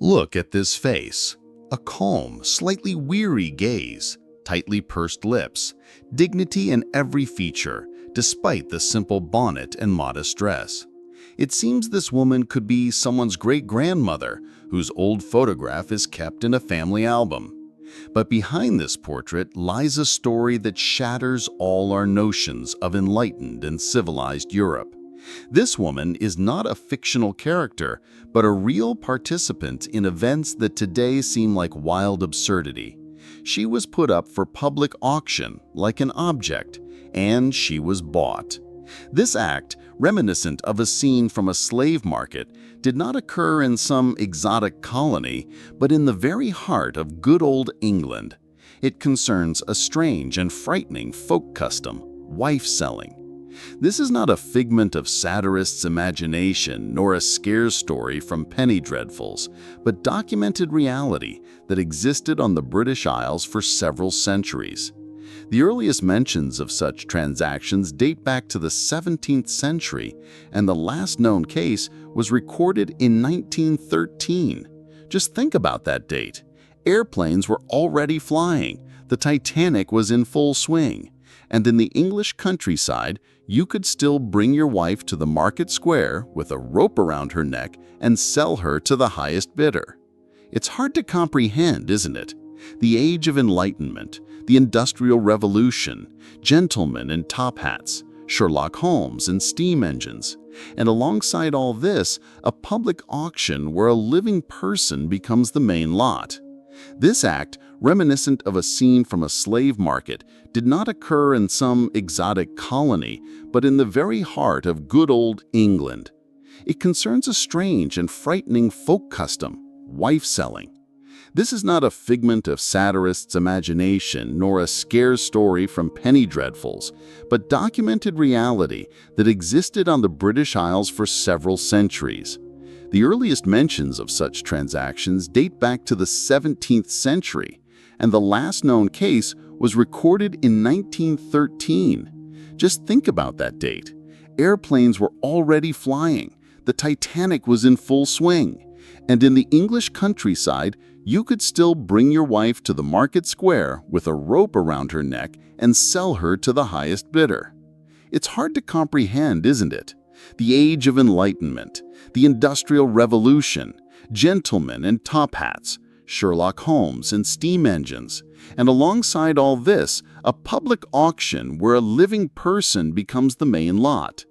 Look at this face. A calm, slightly weary gaze, tightly pursed lips, dignity in every feature, despite the simple bonnet and modest dress. It seems this woman could be someone's great-grandmother, whose old photograph is kept in a family album. But behind this portrait lies a story that shatters all our notions of enlightened and civilized Europe. This woman is not a fictional character, but a real participant in events that today seem like wild absurdity. She was put up for public auction like an object, and she was bought. This act, reminiscent of a scene from a slave market, did not occur in some exotic colony, but in the very heart of good old England. It concerns a strange and frightening folk custom, wife-selling. This is not a figment of satirists' imagination nor a scare story from penny dreadfuls, but documented reality that existed on the British Isles for several centuries. The earliest mentions of such transactions date back to the 17th century, and the last known case was recorded in 1913. Just think about that date. Airplanes were already flying, the Titanic was in full swing, and in the English countryside, you could still bring your wife to the market square with a rope around her neck and sell her to the highest bidder. It's hard to comprehend, isn't it? The Age of Enlightenment, the Industrial Revolution, gentlemen in top hats, Sherlock Holmes and steam engines, and alongside all this, a public auction where a living person becomes the main lot. This act, reminiscent of a scene from a slave market, did not occur in some exotic colony, but in the very heart of good old England. It concerns a strange and frightening folk custom, wife-selling. This is not a figment of satirists' imagination nor a scare story from penny dreadfuls, but documented reality that existed on the British Isles for several centuries. The earliest mentions of such transactions date back to the 17th century, and the last known case was recorded in 1913. Just think about that date. Airplanes were already flying, the Titanic was in full swing, and in the English countryside, you could still bring your wife to the market square with a rope around her neck and sell her to the highest bidder. It's hard to comprehend, isn't it? The Age of Enlightenment, the Industrial Revolution, gentlemen in top hats, Sherlock Holmes and steam engines, and alongside all this, a public auction where a living person becomes the main lot.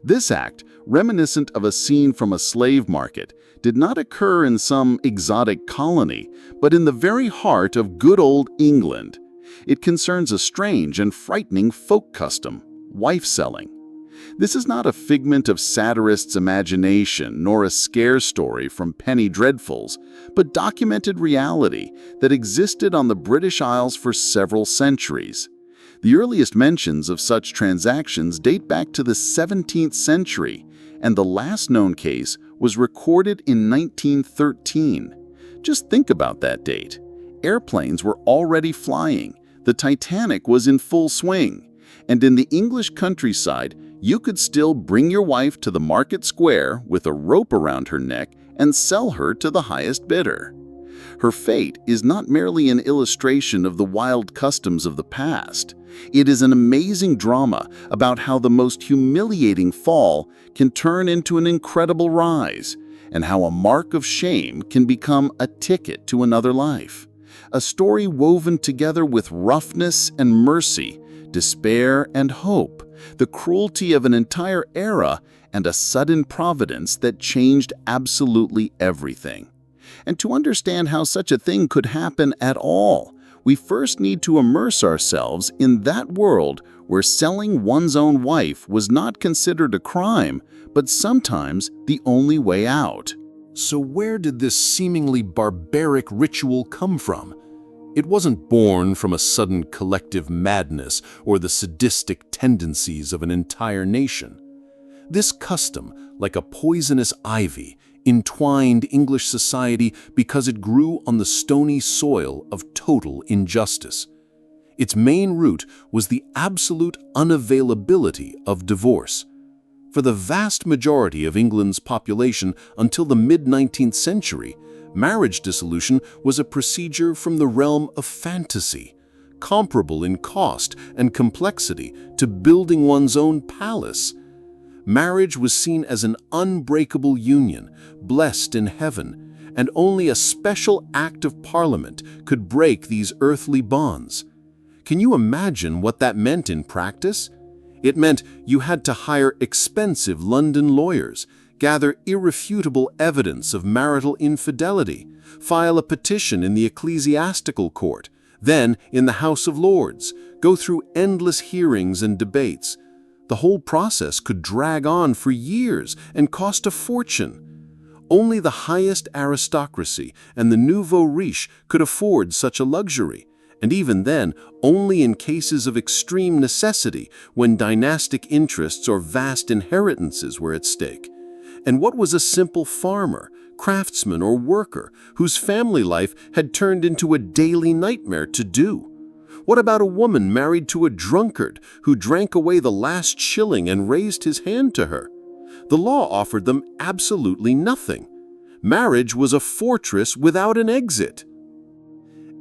This act, reminiscent of a scene from a slave market, did not occur in some exotic colony, but in the very heart of good old England. It concerns a strange and frightening folk custom, wife-selling. This is not a figment of satirists' imagination nor a scare story from penny dreadfuls, but documented reality that existed on the British Isles for several centuries. The earliest mentions of such transactions date back to the 17th century, and the last known case was recorded in 1913. Just think about that date. Airplanes were already flying, the Titanic was in full swing, and in the English countryside, you could still bring your wife to the market square with a rope around her neck and sell her to the highest bidder. Her fate is not merely an illustration of the wild customs of the past. It is an amazing drama about how the most humiliating fall can turn into an incredible rise, and how a mark of shame can become a ticket to another life. A story woven together with roughness and mercy, despair and hope, the cruelty of an entire era, and a sudden providence that changed absolutely everything. And to understand how such a thing could happen at all, we first need to immerse ourselves in that world where selling one's own wife was not considered a crime, but sometimes the only way out. So where did this seemingly barbaric ritual come from? It wasn't born from a sudden collective madness or the sadistic tendencies of an entire nation. This custom, like a poisonous ivy, entwined English society because it grew on the stony soil of total injustice. Its main root was the absolute unavailability of divorce. For the vast majority of England's population until the mid-19th century, Marriage dissolution was a procedure from the realm of fantasy, comparable in cost and complexity to building one's own palace. Marriage was seen as an unbreakable union, blessed in heaven, and only a special act of parliament could break these earthly bonds. Can you imagine what that meant in practice? It meant you had to hire expensive London lawyers, gather irrefutable evidence of marital infidelity, file a petition in the ecclesiastical court, then in the House of Lords, go through endless hearings and debates. The whole process could drag on for years and cost a fortune. Only the highest aristocracy and the nouveau riche could afford such a luxury, and even then, only in cases of extreme necessity when dynastic interests or vast inheritances were at stake. And what was a simple farmer, craftsman, or worker whose family life had turned into a daily nightmare to do? What about a woman married to a drunkard who drank away the last shilling and raised his hand to her? The law offered them absolutely nothing. Marriage was a fortress without an exit.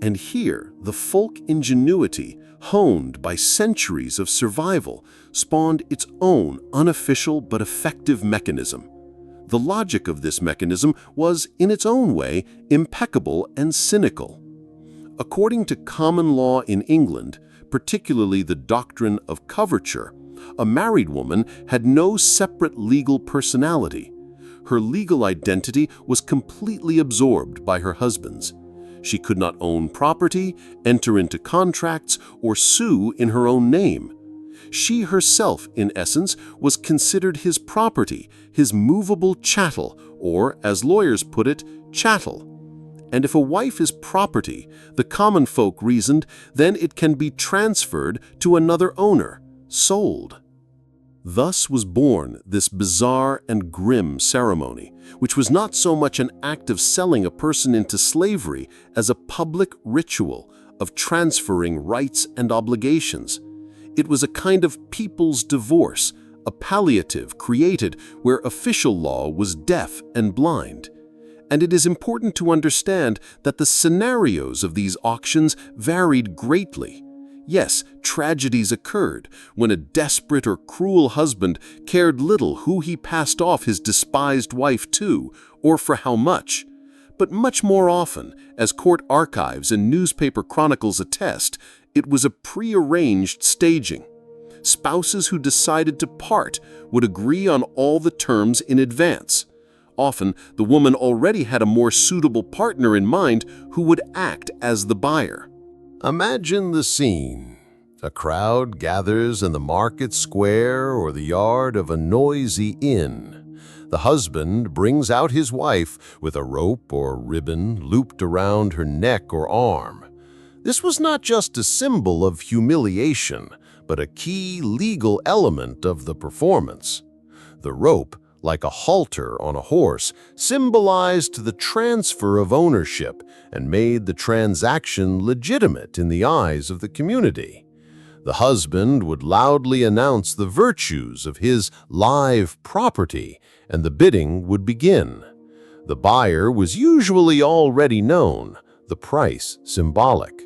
And here, the folk ingenuity, honed by centuries of survival, spawned its own unofficial but effective mechanism. The logic of this mechanism was, in its own way, impeccable and cynical. According to common law in England, particularly the doctrine of coverture, a married woman had no separate legal personality. Her legal identity was completely absorbed by her husband's. She could not own property, enter into contracts, or sue in her own name. She herself, in essence, was considered his property, his movable chattel, or, as lawyers put it, chattel. And if a wife is property, the common folk reasoned, then it can be transferred to another owner, sold. Thus was born this bizarre and grim ceremony, which was not so much an act of selling a person into slavery as a public ritual of transferring rights and obligations. It was a kind of people's divorce, a palliative created where official law was deaf and blind. And it is important to understand that the scenarios of these auctions varied greatly. Yes, tragedies occurred when a desperate or cruel husband cared little who he passed off his despised wife to, or for how much. But much more often, as court archives and newspaper chronicles attest, it was a prearranged staging. Spouses who decided to part would agree on all the terms in advance. Often, the woman already had a more suitable partner in mind who would act as the buyer. Imagine the scene. A crowd gathers in the market square or the yard of a noisy inn. The husband brings out his wife with a rope or ribbon looped around her neck or arm. This was not just a symbol of humiliation, but a key legal element of the performance. The rope, like a halter on a horse, symbolized the transfer of ownership and made the transaction legitimate in the eyes of the community. The husband would loudly announce the virtues of his live property, and the bidding would begin. The buyer was usually already known, the price symbolic.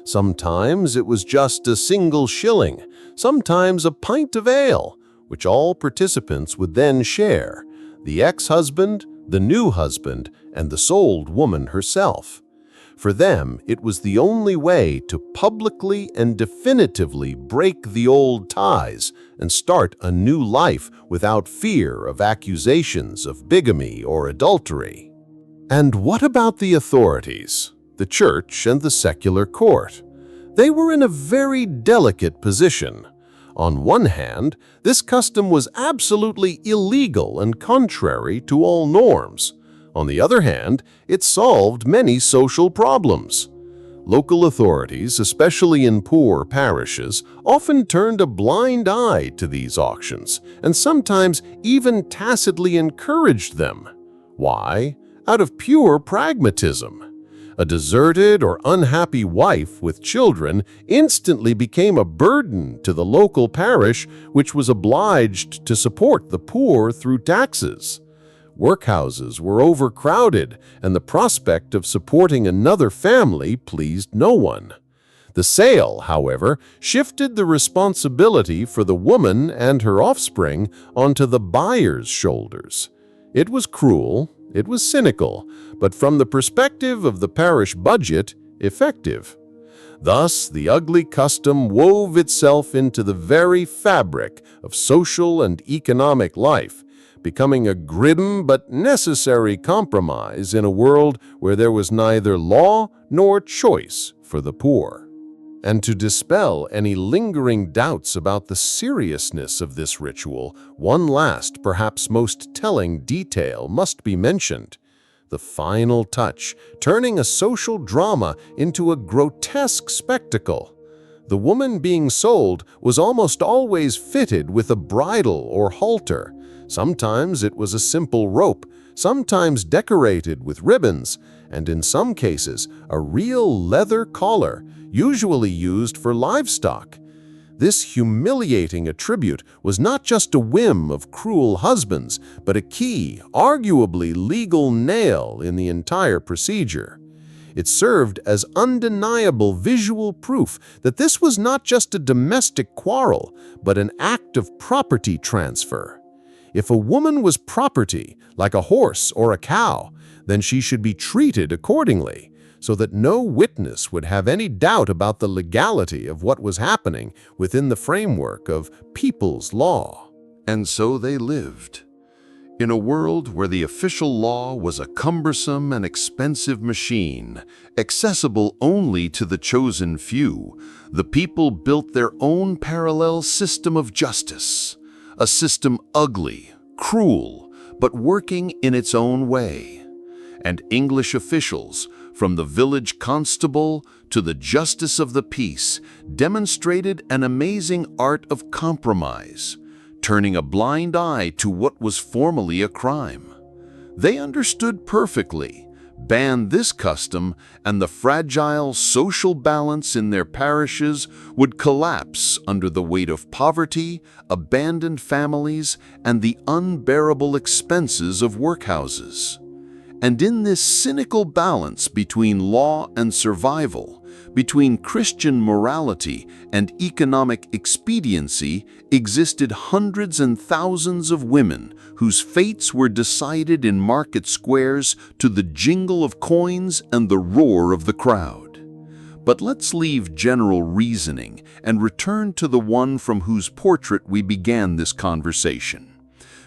Sometimes it was just a single shilling, sometimes a pint of ale, which all participants would then share, the ex-husband, the new husband, and the sold woman herself. For them, it was the only way to publicly and definitively break the old ties and start a new life without fear of accusations of bigamy or adultery. And what about the authorities, the church and the secular court? They were in a very delicate position. On one hand, this custom was absolutely illegal and contrary to all norms. On the other hand, it solved many social problems. Local authorities, especially in poor parishes, often turned a blind eye to these auctions and sometimes even tacitly encouraged them. Why? Out of pure pragmatism. A deserted or unhappy wife with children instantly became a burden to the local parish, which was obliged to support the poor through taxes. Workhouses were overcrowded, and the prospect of supporting another family pleased no one. The sale, however, shifted the responsibility for the woman and her offspring onto the buyer's shoulders. It was cruel, it was cynical, but from the perspective of the parish budget, effective. Thus, the ugly custom wove itself into the very fabric of social and economic life, becoming a grim but necessary compromise in a world where there was neither law nor choice for the poor. And to dispel any lingering doubts about the seriousness of this ritual, one last, perhaps most telling detail must be mentioned. The final touch, turning a social drama into a grotesque spectacle. The woman being sold was almost always fitted with a bridle or halter. Sometimes it was a simple rope, sometimes decorated with ribbons, and in some cases a real leather collar, usually used for livestock. This humiliating attribute was not just a whim of cruel husbands, but a key, arguably legal nail in the entire procedure. It served as undeniable visual proof that this was not just a domestic quarrel, but an act of property transfer. If a woman was property, like a horse or a cow, then she should be treated accordingly, so that no witness would have any doubt about the legality of what was happening within the framework of people's law. And so they lived. In a world where the official law was a cumbersome and expensive machine, accessible only to the chosen few, the people built their own parallel system of justice, a system ugly, cruel, but working in its own way. And English officials, from the village constable to the justice of the peace, demonstrated an amazing art of compromise, turning a blind eye to what was formerly a crime. They understood perfectly, banned this custom, and the fragile social balance in their parishes would collapse under the weight of poverty, abandoned families, and the unbearable expenses of workhouses. And in this cynical balance between law and survival, between Christian morality and economic expediency, existed hundreds and thousands of women whose fates were decided in market squares to the jingle of coins and the roar of the crowd. But let's leave general reasoning and return to the one from whose portrait we began this conversation.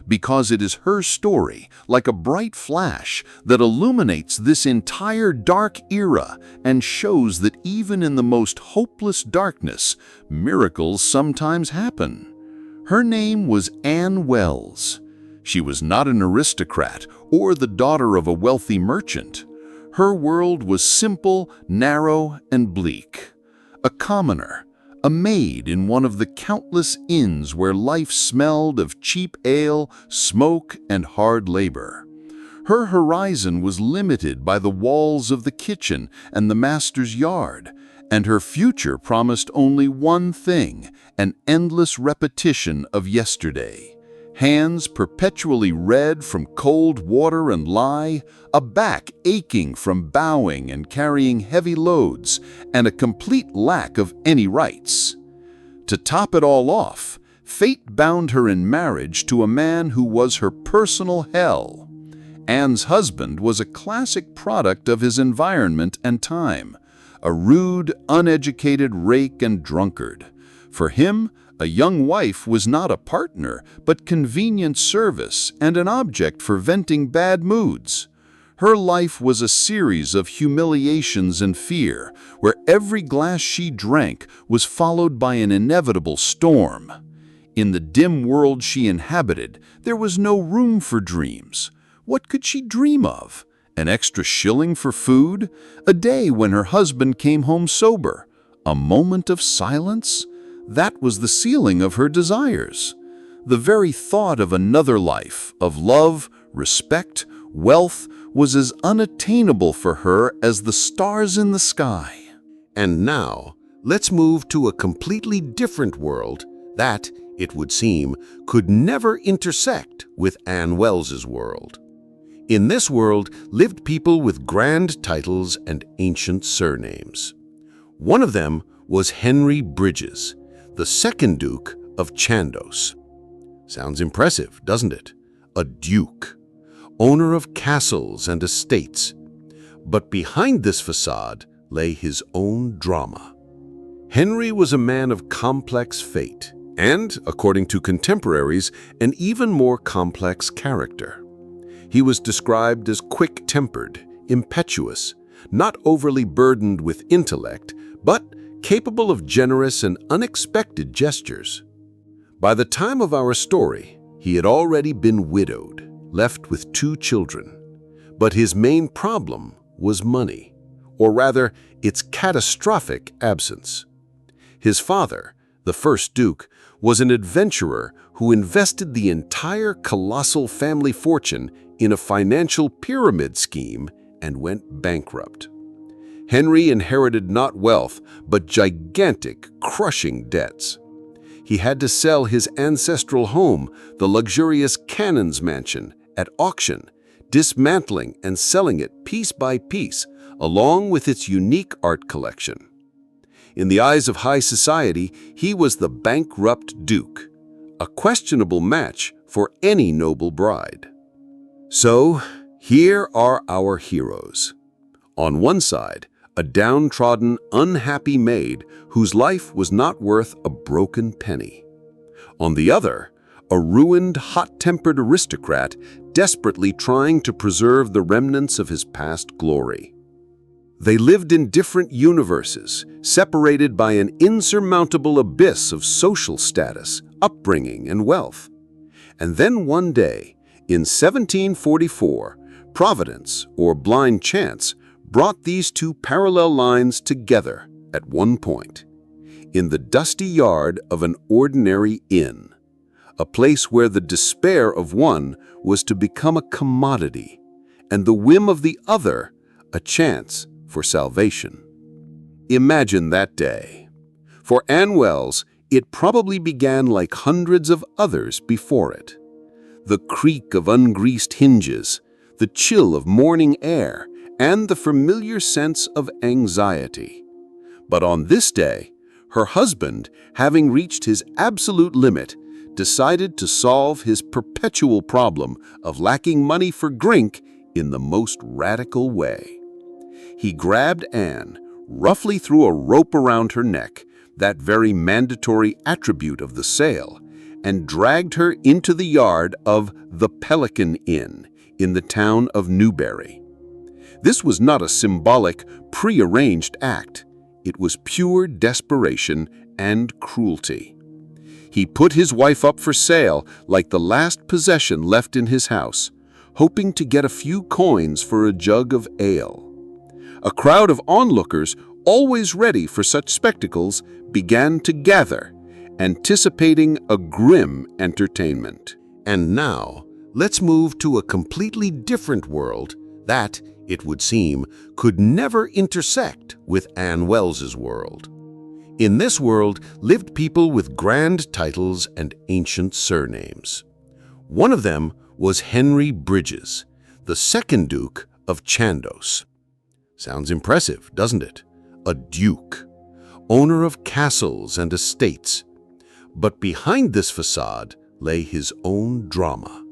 Because it is her story, like a bright flash, that illuminates this entire dark era and shows that even in the most hopeless darkness, miracles sometimes happen. Her name was Anne Wells. She was not an aristocrat or the daughter of a wealthy merchant. Her world was simple, narrow, and bleak. A commoner, a maid in one of the countless inns where life smelled of cheap ale, smoke, and hard labor. Her horizon was limited by the walls of the kitchen and the master's yard, and her future promised only one thing, an endless repetition of yesterday. Hands perpetually red from cold water and lye, a back aching from bowing and carrying heavy loads, and a complete lack of any rights. To top it all off, fate bound her in marriage to a man who was her personal hell. Anne's husband was a classic product of his environment and time, a rude, uneducated rake and drunkard. For him, a young wife was not a partner, but convenient service and an object for venting bad moods. Her life was a series of humiliations and fear, where every glass she drank was followed by an inevitable storm. In the dim world she inhabited, there was no room for dreams. What could she dream of? An extra shilling for food? A day when her husband came home sober? A moment of silence? That was the ceiling of her desires. The very thought of another life, of love, respect, wealth, was as unattainable for her as the stars in the sky. And now, let's move to a completely different world that, it would seem, could never intersect with Anne Wells's world. In this world lived people with grand titles and ancient surnames. One of them was Henry Bridges, the second Duke of Chandos. Sounds impressive, doesn't it? A duke, owner of castles and estates. But behind this facade lay his own drama. Henry was a man of complex fate and, according to contemporaries, an even more complex character. He was described as quick-tempered, impetuous, not overly burdened with intellect, but capable of generous and unexpected gestures. By the time of our story, he had already been widowed, left with 2 children. But his main problem was money, or rather, its catastrophic absence. His father, the first Duke, was an adventurer who invested the entire colossal family fortune in a financial pyramid scheme and went bankrupt. Henry inherited not wealth, but gigantic, crushing debts. He had to sell his ancestral home, the luxurious Cannon's mansion, at auction, dismantling and selling it piece by piece, along with its unique art collection. In the eyes of high society, he was the bankrupt Duke, a questionable match for any noble bride. So, here are our heroes. On one side, a downtrodden, unhappy maid whose life was not worth a broken penny. On the other, a ruined, hot-tempered aristocrat desperately trying to preserve the remnants of his past glory. They lived in different universes, separated by an insurmountable abyss of social status, upbringing, and wealth. And then one day, in 1744, Providence, or blind chance, brought these 2 parallel lines together at one point, in the dusty yard of an ordinary inn, a place where the despair of one was to become a commodity, and the whim of the other a chance for salvation. Imagine that day. For Anne Wells, it probably began like hundreds of others before it. The creak of ungreased hinges, the chill of morning air, and the familiar sense of anxiety. But on this day, her husband, having reached his absolute limit, decided to solve his perpetual problem of lacking money for drink in the most radical way. He grabbed Anne, roughly threw a rope around her neck, that very mandatory attribute of the sale, and dragged her into the yard of the Pelican Inn in the town of Newbury. This was not a symbolic, prearranged act. It was pure desperation and cruelty. He put his wife up for sale like the last possession left in his house, hoping to get a few coins for a jug of ale. A crowd of onlookers, always ready for such spectacles, began to gather, anticipating a grim entertainment. And now, let's move to a completely different world that, it would seem, could never intersect with Anne Wells's world. In this world lived people with grand titles and ancient surnames. One of them was Henry Bridges, the second Duke of Chandos. Sounds impressive, doesn't it? A duke, owner of castles and estates. But behind this facade lay his own drama.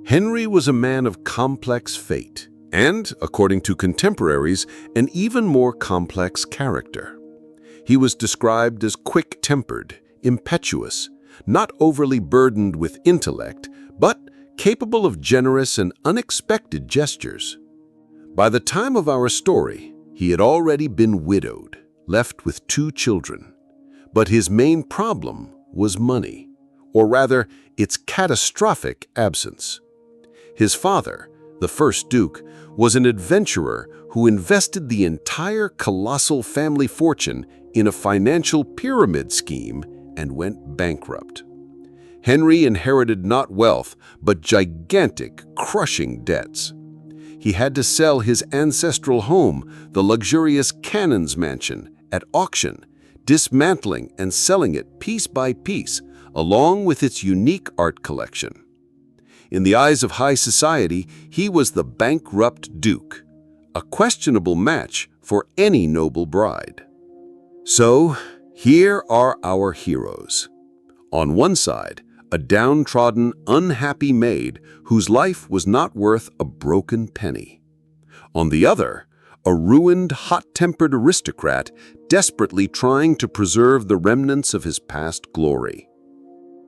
Henry was a man of complex fate and, according to contemporaries, an even more complex character. He was described as quick-tempered, impetuous, not overly burdened with intellect, but capable of generous and unexpected gestures. By the time of our story, he had already been widowed, left with 2 children. But his main problem was money, or rather, its catastrophic absence. His father, the first Duke, was an adventurer who invested the entire colossal family fortune in a financial pyramid scheme and went bankrupt. Henry inherited not wealth, but gigantic, crushing debts. He had to sell his ancestral home, the luxurious Cannon's mansion, at auction, dismantling and selling it piece by piece, along with its unique art collection. In the eyes of high society, he was the bankrupt duke, a questionable match for any noble bride. So, here are our heroes. On one side, a downtrodden, unhappy maid whose life was not worth a broken penny. On the other, a ruined, hot-tempered aristocrat desperately trying to preserve the remnants of his past glory.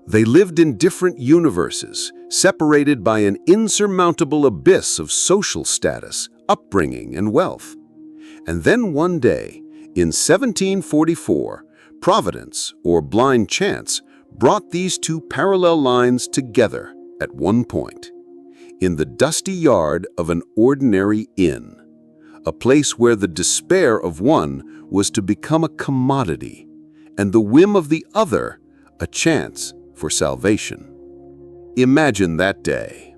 They lived in different universes, separated by an insurmountable abyss of social status, upbringing, and wealth. And then one day, in 1744, Providence, or blind chance, brought these two parallel lines together at one point, in the dusty yard of an ordinary inn, a place where the despair of one was to become a commodity, and the whim of the other a chance for salvation. Imagine that day.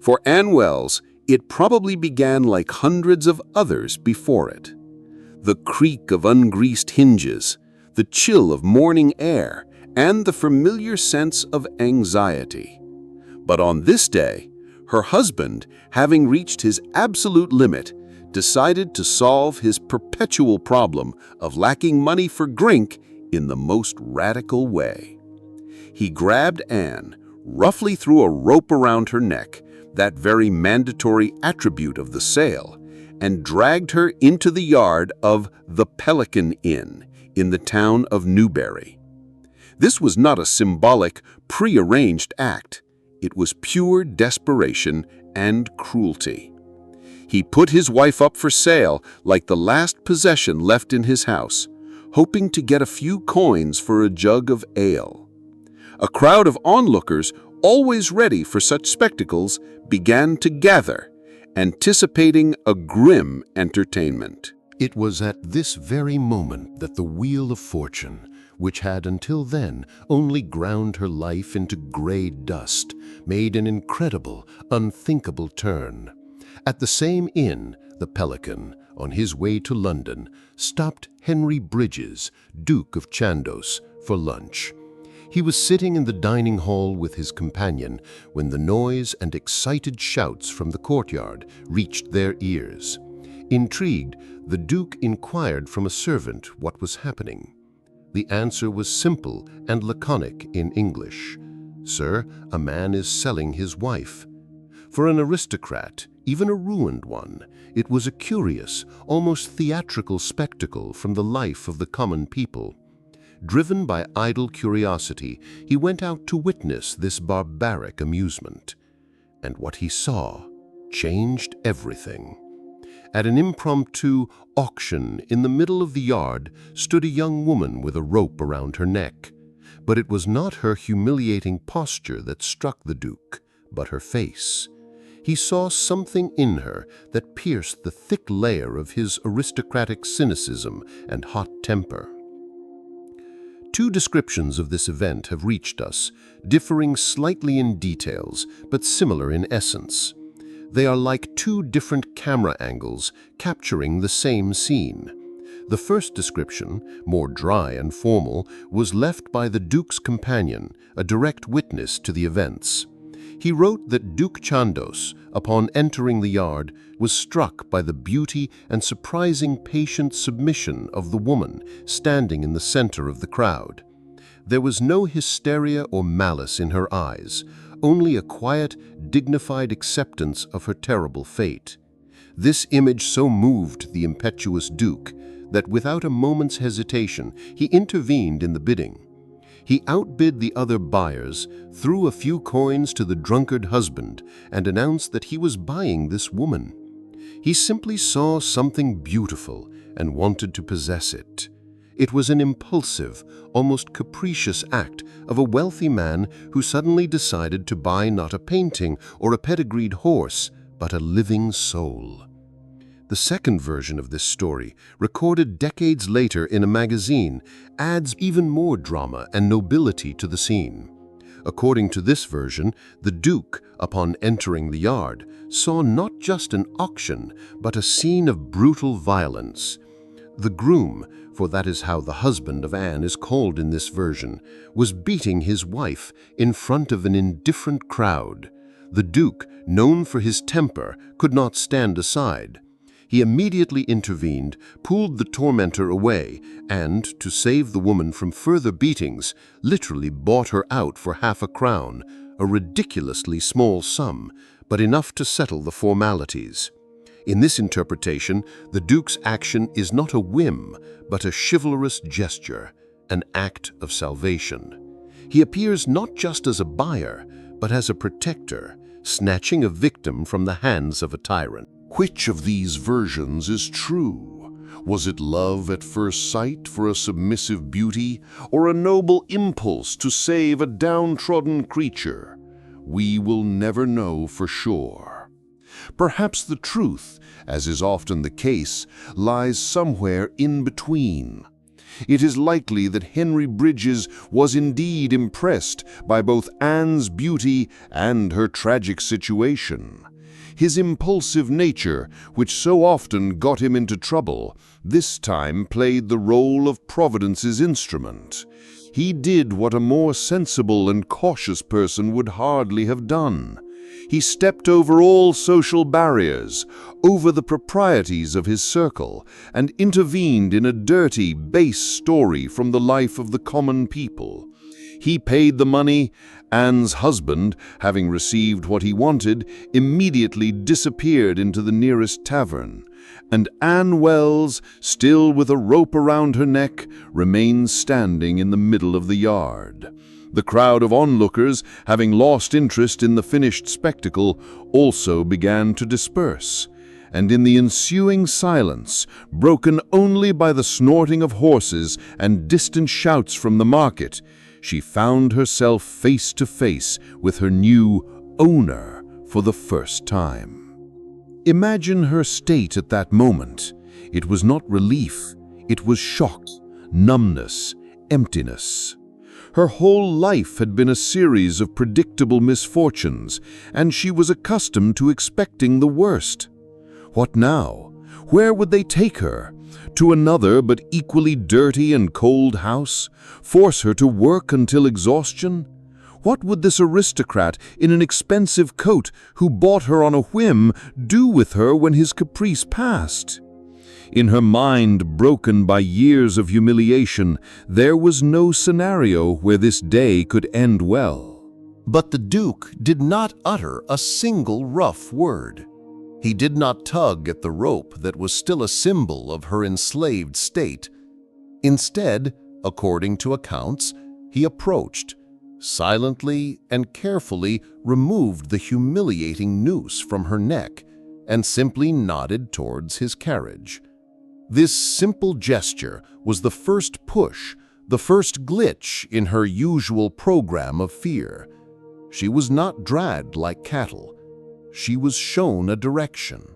For Anne Wells, it probably began like hundreds of others before it. The creak of ungreased hinges, the chill of morning air, and the familiar sense of anxiety. But on this day, her husband, having reached his absolute limit, decided to solve his perpetual problem of lacking money for drink in the most radical way. He grabbed Anne, roughly threw a rope around her neck, that very mandatory attribute of the sale, and dragged her into the yard of the Pelican Inn in the town of Newbury. This was not a symbolic, prearranged act. It was pure desperation and cruelty. He put his wife up for sale like the last possession left in his house, hoping to get a few coins for a jug of ale. A crowd of onlookers, always ready for such spectacles, began to gather, anticipating a grim entertainment. It was at this very moment that the wheel of fortune, which had until then only ground her life into gray dust, made an incredible, unthinkable turn. At the same inn, the Pelican, on his way to London, stopped Henry Bridges, Duke of Chandos, for lunch. He was sitting in the dining hall with his companion when the noise and excited shouts from the courtyard reached their ears. Intrigued, the Duke inquired from a servant what was happening. The answer was simple and laconic in English. "Sir, a man is selling his wife." For an aristocrat, even a ruined one, it was a curious, almost theatrical spectacle from the life of the common people. Driven by idle curiosity, he went out to witness this barbaric amusement. And what he saw changed everything. At an impromptu auction in the middle of the yard stood a young woman with a rope around her neck. But it was not her humiliating posture that struck the Duke, but her face. He saw something in her that pierced the thick layer of his aristocratic cynicism and hot temper. Two descriptions of this event have reached us, differing slightly in details, but similar in essence. They are like two different camera angles capturing the same scene. The first description, more dry and formal, was left by the Duke's companion, a direct witness to the events. He wrote that Duke Chandos, upon entering the yard, was struck by the beauty and surprising patient submission of the woman standing in the center of the crowd. There was no hysteria or malice in her eyes, only a quiet, dignified acceptance of her terrible fate. This image so moved the impetuous Duke that without a moment's hesitation he intervened in the bidding. He outbid the other buyers, threw a few coins to the drunkard husband, and announced that he was buying this woman. He simply saw something beautiful and wanted to possess it. It was an impulsive, almost capricious act of a wealthy man who suddenly decided to buy not a painting or a pedigreed horse, but a living soul. The second version of this story, recorded decades later in a magazine, adds even more drama and nobility to the scene. According to this version, the Duke, upon entering the yard, saw not just an auction, but a scene of brutal violence. The groom, for that is how the husband of Anne is called in this version, was beating his wife in front of an indifferent crowd. The Duke, known for his temper, could not stand aside. He immediately intervened, pulled the tormentor away, and, to save the woman from further beatings, literally bought her out for half a crown, a ridiculously small sum, but enough to settle the formalities. In this interpretation, the Duke's action is not a whim, but a chivalrous gesture, an act of salvation. He appears not just as a buyer, but as a protector, snatching a victim from the hands of a tyrant. Which of these versions is true? Was it love at first sight for a submissive beauty, or a noble impulse to save a downtrodden creature? We will never know for sure. Perhaps the truth, as is often the case, lies somewhere in between. It is likely that Henry Bridges was indeed impressed by both Anne's beauty and her tragic situation. His impulsive nature, which so often got him into trouble, this time played the role of Providence's instrument. He did what a more sensible and cautious person would hardly have done. He stepped over all social barriers, over the proprieties of his circle, and intervened in a dirty, base story from the life of the common people. He paid the money. Anne's husband, having received what he wanted, immediately disappeared into the nearest tavern, and Anne Wells, still with a rope around her neck, remained standing in the middle of the yard. The crowd of onlookers, having lost interest in the finished spectacle, also began to disperse, and in the ensuing silence, broken only by the snorting of horses and distant shouts from the market, she found herself face to face with her new owner for the first time. Imagine her state at that moment. It was not relief, it was shock, numbness, emptiness. Her whole life had been a series of predictable misfortunes, and she was accustomed to expecting the worst. What now? Where would they take her? To another but equally dirty and cold house? Force her to work until exhaustion? What would this aristocrat in an expensive coat who bought her on a whim do with her when his caprice passed? In her mind, broken by years of humiliation, there was no scenario where this day could end well. But the Duke did not utter a single rough word. He did not tug at the rope that was still a symbol of her enslaved state. Instead, according to accounts, he approached, silently and carefully removed the humiliating noose from her neck, and simply nodded towards his carriage. This simple gesture was the first push, the first glitch in her usual program of fear. She was not dragged like cattle. She was shown a direction.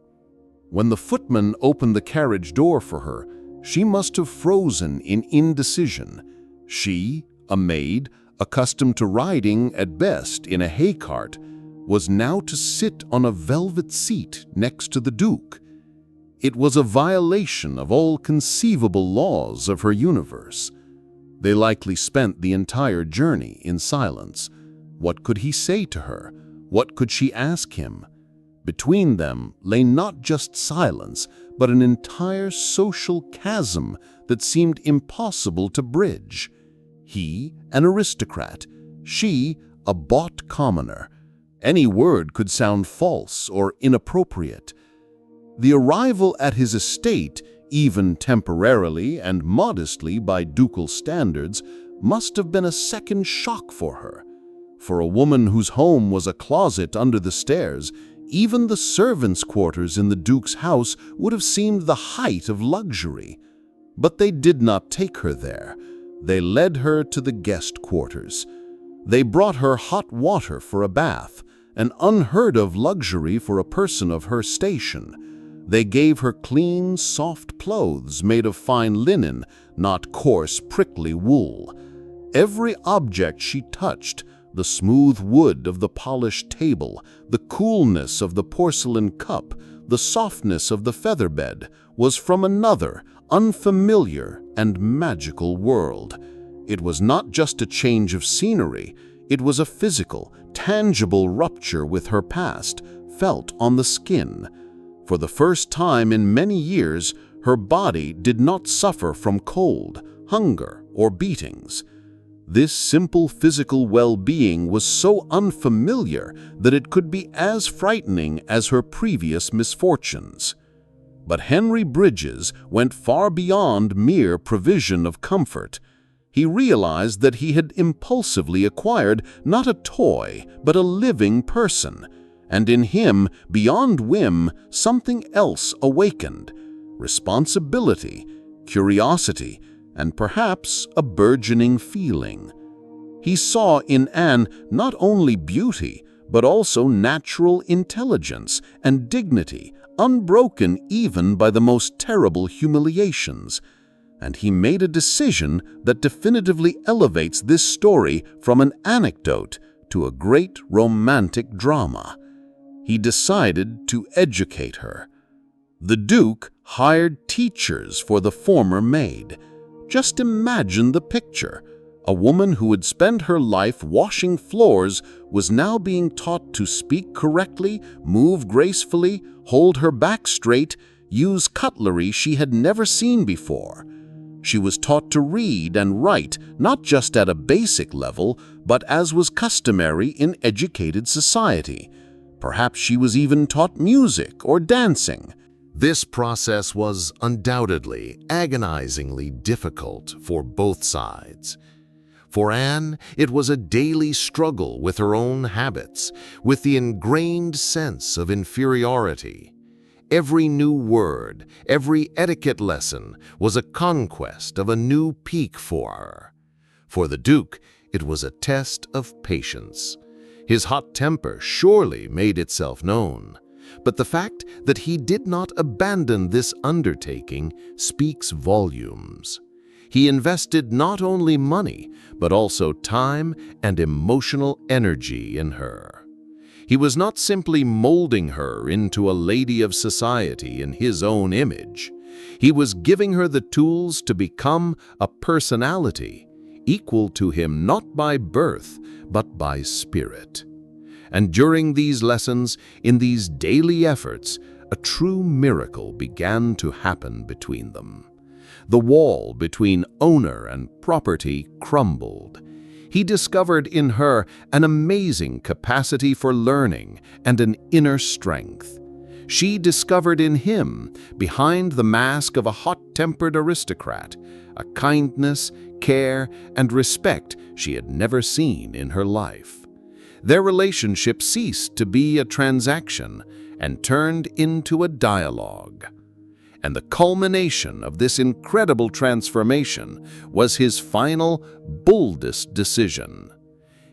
When the footman opened the carriage door for her, she must have frozen in indecision. She, a maid, accustomed to riding at best in a hay cart, was now to sit on a velvet seat next to the Duke. It was a violation of all conceivable laws of her universe. They likely spent the entire journey in silence. What could he say to her? What could she ask him? Between them lay not just silence, but an entire social chasm that seemed impossible to bridge. He, an aristocrat; she, a bought commoner. Any word could sound false or inappropriate. The arrival at his estate, even temporarily and modestly by ducal standards, must have been a second shock for her. For a woman whose home was a closet under the stairs, even the servants' quarters in the Duke's house would have seemed the height of luxury. But they did not take her there. They led her to the guest quarters. They brought her hot water for a bath, an unheard-of luxury for a person of her station. They gave her clean, soft clothes made of fine linen, not coarse, prickly wool. Every object she touched, the smooth wood of the polished table, the coolness of the porcelain cup, the softness of the feather bed, was from another, unfamiliar and magical world. It was not just a change of scenery, it was a physical, tangible rupture with her past felt on the skin. For the first time in many years, her body did not suffer from cold, hunger, or beatings. This simple physical well-being was so unfamiliar that it could be as frightening as her previous misfortunes. But Henry Bridges went far beyond mere provision of comfort. He realized that he had impulsively acquired not a toy, but a living person, and in him, beyond whim, something else awakened: responsibility, curiosity, and perhaps a burgeoning feeling. He saw in Anne not only beauty, but also natural intelligence and dignity, unbroken even by the most terrible humiliations. And he made a decision that definitively elevates this story from an anecdote to a great romantic drama. He decided to educate her. The Duke hired teachers for the former maid. Just imagine the picture. A woman who would spend her life washing floors was now being taught to speak correctly, move gracefully, hold her back straight, use cutlery she had never seen before. She was taught to read and write, not just at a basic level, but as was customary in educated society. Perhaps she was even taught music or dancing. This process was undoubtedly agonizingly difficult for both sides. For Anne, it was a daily struggle with her own habits, with the ingrained sense of inferiority. Every new word, every etiquette lesson was a conquest of a new peak for her. For the Duke, it was a test of patience. His hot temper surely made itself known. But the fact that he did not abandon this undertaking speaks volumes. He invested not only money, but also time and emotional energy in her. He was not simply molding her into a lady of society in his own image. He was giving her the tools to become a personality, equal to him not by birth, but by spirit. And during these lessons, in these daily efforts, a true miracle began to happen between them. The wall between owner and property crumbled. He discovered in her an amazing capacity for learning and an inner strength. She discovered in him, behind the mask of a hot-tempered aristocrat, a kindness, care, and respect she had never seen in her life. Their relationship ceased to be a transaction and turned into a dialogue. And the culmination of this incredible transformation was his final, boldest decision.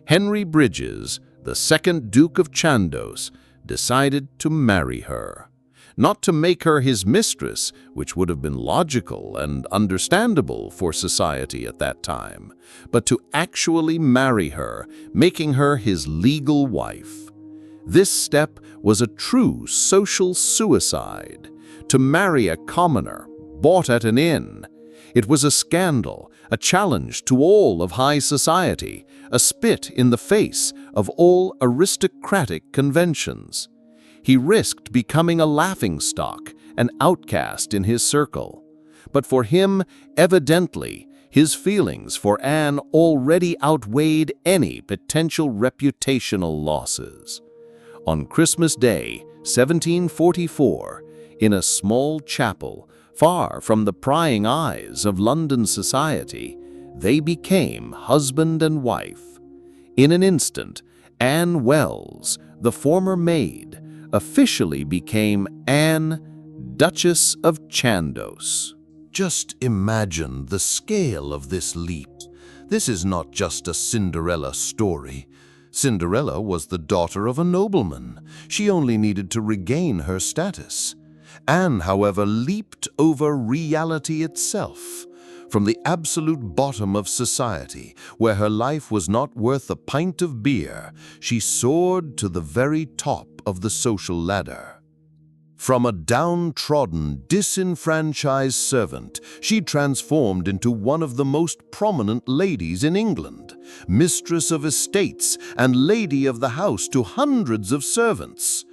Henry Bridges, the second Duke of Chandos, decided to marry her. Not to make her his mistress, which would have been logical and understandable for society at that time, but to actually marry her, making her his legal wife. This step was a true social suicide. To marry a commoner, bought at an inn. It was a scandal, a challenge to all of high society, a spit in the face of all aristocratic conventions. He risked becoming a laughingstock, an outcast in his circle. But for him, evidently, his feelings for Anne already outweighed any potential reputational losses. On Christmas Day, 1744, in a small chapel, far from the prying eyes of London society, they became husband and wife. In an instant, Anne Wells, the former maid, officially became Anne, Duchess of Chandos. Just imagine the scale of this leap. This is not just a Cinderella story. Cinderella was the daughter of a nobleman. She only needed to regain her status. Anne, however, leaped over reality itself. From the absolute bottom of society, where her life was not worth a pint of beer, she soared to the very top of the social ladder. From a downtrodden, disenfranchised servant, she transformed into one of the most prominent ladies in England, mistress of estates and lady of the house to hundreds of servants.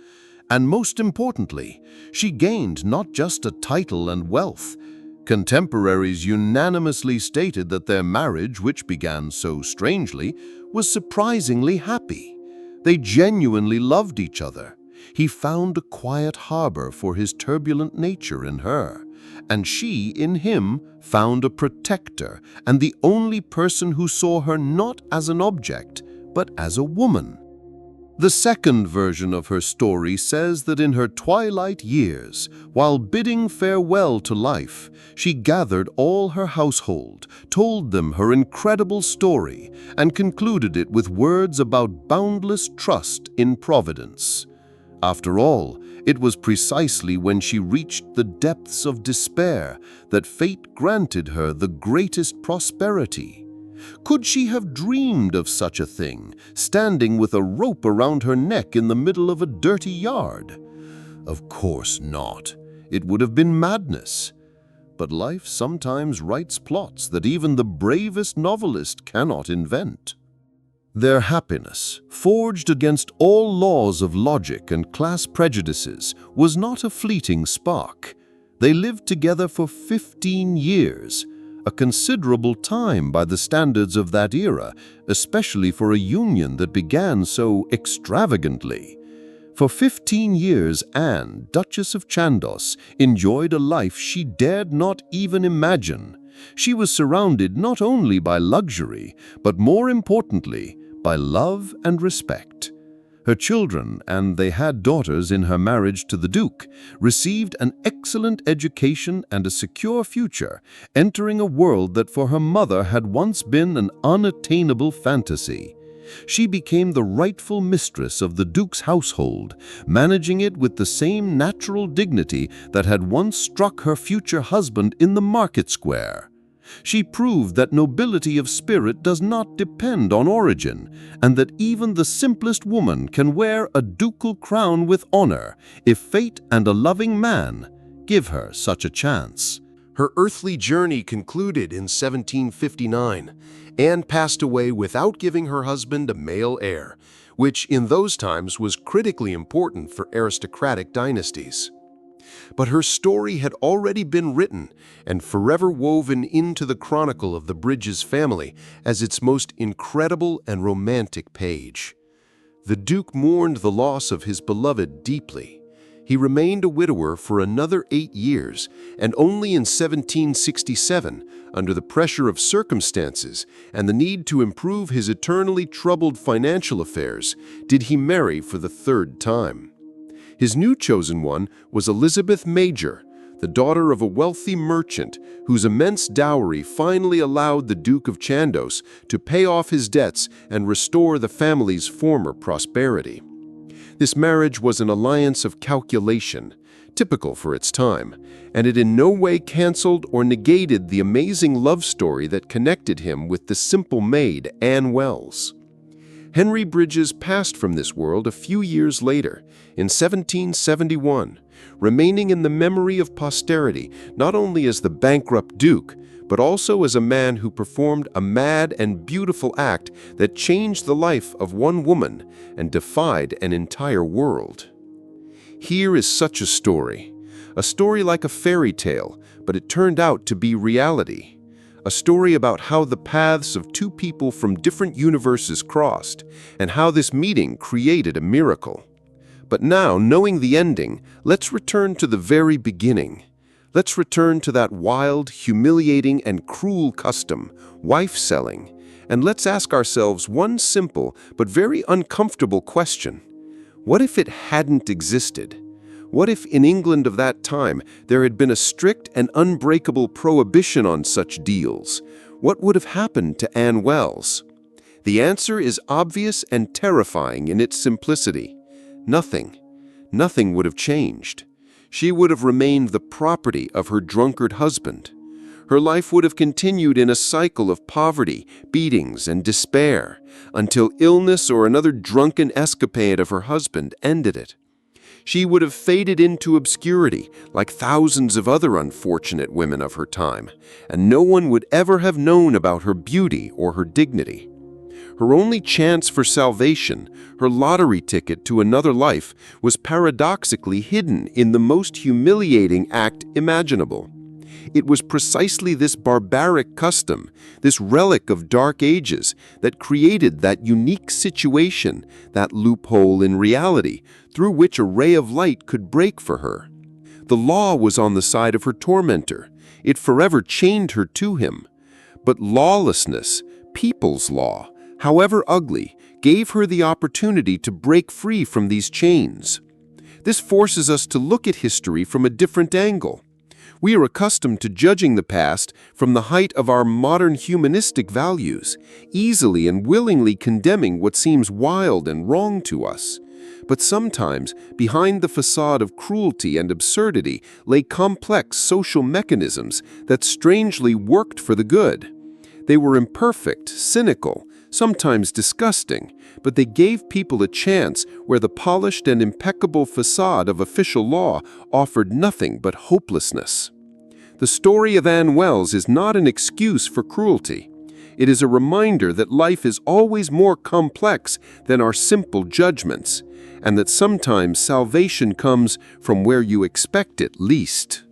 And most importantly, she gained not just a title and wealth. Contemporaries unanimously stated that their marriage, which began so strangely, was surprisingly happy. They genuinely loved each other. He found a quiet harbor for his turbulent nature in her, and she, in him, found a protector and the only person who saw her not as an object, but as a woman. The second version of her story says that in her twilight years, while bidding farewell to life, she gathered all her household, told them her incredible story, and concluded it with words about boundless trust in Providence. After all, it was precisely when she reached the depths of despair that fate granted her the greatest prosperity. Could she have dreamed of such a thing, standing with a rope around her neck in the middle of a dirty yard? Of course not. It would have been madness. But life sometimes writes plots that even the bravest novelist cannot invent. Their happiness, forged against all laws of logic and class prejudices, was not a fleeting spark. They lived together for 15 years, a considerable time by the standards of that era, especially for a union that began so extravagantly. For 15 years, Anne, Duchess of Chandos, enjoyed a life she dared not even imagine. She was surrounded not only by luxury, but more importantly, by love and respect. Her children, and they had daughters in her marriage to the Duke, received an excellent education and a secure future, entering a world that for her mother had once been an unattainable fantasy. She became the rightful mistress of the Duke's household, managing it with the same natural dignity that had once struck her future husband in the market square. She proved that nobility of spirit does not depend on origin, and that even the simplest woman can wear a ducal crown with honor if fate and a loving man give her such a chance. Her earthly journey concluded in 1759. Anne passed away without giving her husband a male heir, which in those times was critically important for aristocratic dynasties. But her story had already been written and forever woven into the chronicle of the Bridges family as its most incredible and romantic page. The Duke mourned the loss of his beloved deeply. He remained a widower for another 8 years, and only in 1767, under the pressure of circumstances and the need to improve his eternally troubled financial affairs, did he marry for the third time. His new chosen one was Elizabeth Major, the daughter of a wealthy merchant whose immense dowry finally allowed the Duke of Chandos to pay off his debts and restore the family's former prosperity. This marriage was an alliance of calculation, typical for its time, and it in no way canceled or negated the amazing love story that connected him with the simple maid, Anne Wells. Henry Bridges passed from this world a few years later, in 1771, remaining in the memory of posterity not only as the bankrupt Duke, but also as a man who performed a mad and beautiful act that changed the life of one woman and defied an entire world. Here is such a story like a fairy tale, but it turned out to be reality. A story about how the paths of two people from different universes crossed, and how this meeting created a miracle. But now, knowing the ending, let's return to the very beginning. Let's return to that wild, humiliating, and cruel custom, wife-selling, and let's ask ourselves one simple but very uncomfortable question. What if it hadn't existed? What if in England of that time there had been a strict and unbreakable prohibition on such deals? What would have happened to Anne Wells? The answer is obvious and terrifying in its simplicity. Nothing. Nothing would have changed. She would have remained the property of her drunkard husband. Her life would have continued in a cycle of poverty, beatings, and despair, until illness or another drunken escapade of her husband ended it. She would have faded into obscurity, like thousands of other unfortunate women of her time, and no one would ever have known about her beauty or her dignity. Her only chance for salvation, her lottery ticket to another life, was paradoxically hidden in the most humiliating act imaginable. It was precisely this barbaric custom, this relic of dark ages, that created that unique situation, that loophole in reality, through which a ray of light could break for her. The law was on the side of her tormentor. It forever chained her to him. But lawlessness, people's law, however ugly, gave her the opportunity to break free from these chains. This forces us to look at history from a different angle. We are accustomed to judging the past from the height of our modern humanistic values, easily and willingly condemning what seems wild and wrong to us. But sometimes, behind the facade of cruelty and absurdity lay complex social mechanisms that strangely worked for the good. They were imperfect, cynical, sometimes disgusting, but they gave people a chance where the polished and impeccable facade of official law offered nothing but hopelessness. The story of Anne Wells is not an excuse for cruelty. It is a reminder that life is always more complex than our simple judgments, and that sometimes salvation comes from where you expect it least.